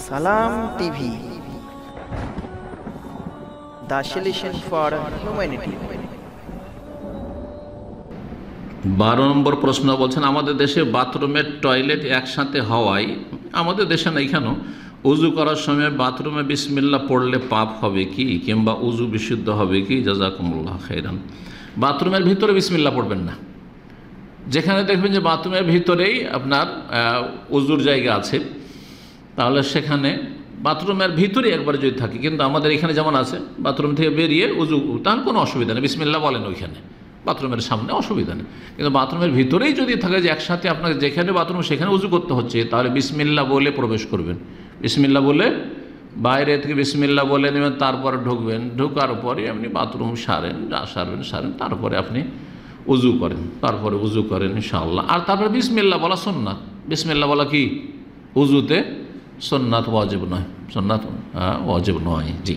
সালাম TV, the solution for humanity। 12 নম্বর প্রশ্ন বলছেন, আমাদের দেশে বাথরুমের টয়লেট একসাথে হওয়ায়, আমাদের দেশে না এখানেও, উজু করার সময় বাথরুমে বিসমিল্লাহ পড়লে পাপ হবে কি, কিংবা উজু বিশুদ্ধ হবে কি? জাযাকুমুল্লাহ খাইরান। বাথরুমের ভিতরে বিসমিল্লাহ পড়বেন না। যেখানে দেখবেন যে বাথরুমের ভিতরেই আপনার উজুর জায়গা আছে, তাহলে সেখানে বাথরুমের ভিতরে একবার যদি থাকে, কিন্তু আমাদের এখানে যেমন আছে বাথরুম থেকে বেরিয়ে উজু, তার কোনো অসুবিধা নেই, বিসমিল্লাহ বলেন ওইখানে, বাথরুমের সামনে অসুবিধা নেই। কিন্তু বাথরুমের ভিতরেই যদি থাকে যে একসাথে আপনাকে যেখানে বাথরুম সেখানে উজু করতে হচ্ছে, তাহলে বিসমিল্লাহ বলে প্রবেশ করবেন। বিসমিল্লাহ বলে বাইরে থেকে বিসমিল্লাহ বলে নেবেন, তারপরে ঢুকবেন। ঢোকার পরে আপনি বাথরুম সারেন, যা সারেন, তারপরে আপনি উজু করেন, তারপরে উজু করেন ইনশাআল্লাহ। আর তারপরে বিসমিল্লাহ বলা সুন্নাত। বিসমিল্লাহ বলা কি উজুতে সুন্নাত, ওয়াজিব নয়। সুন্নাত ওয়াজিব নয়। জি।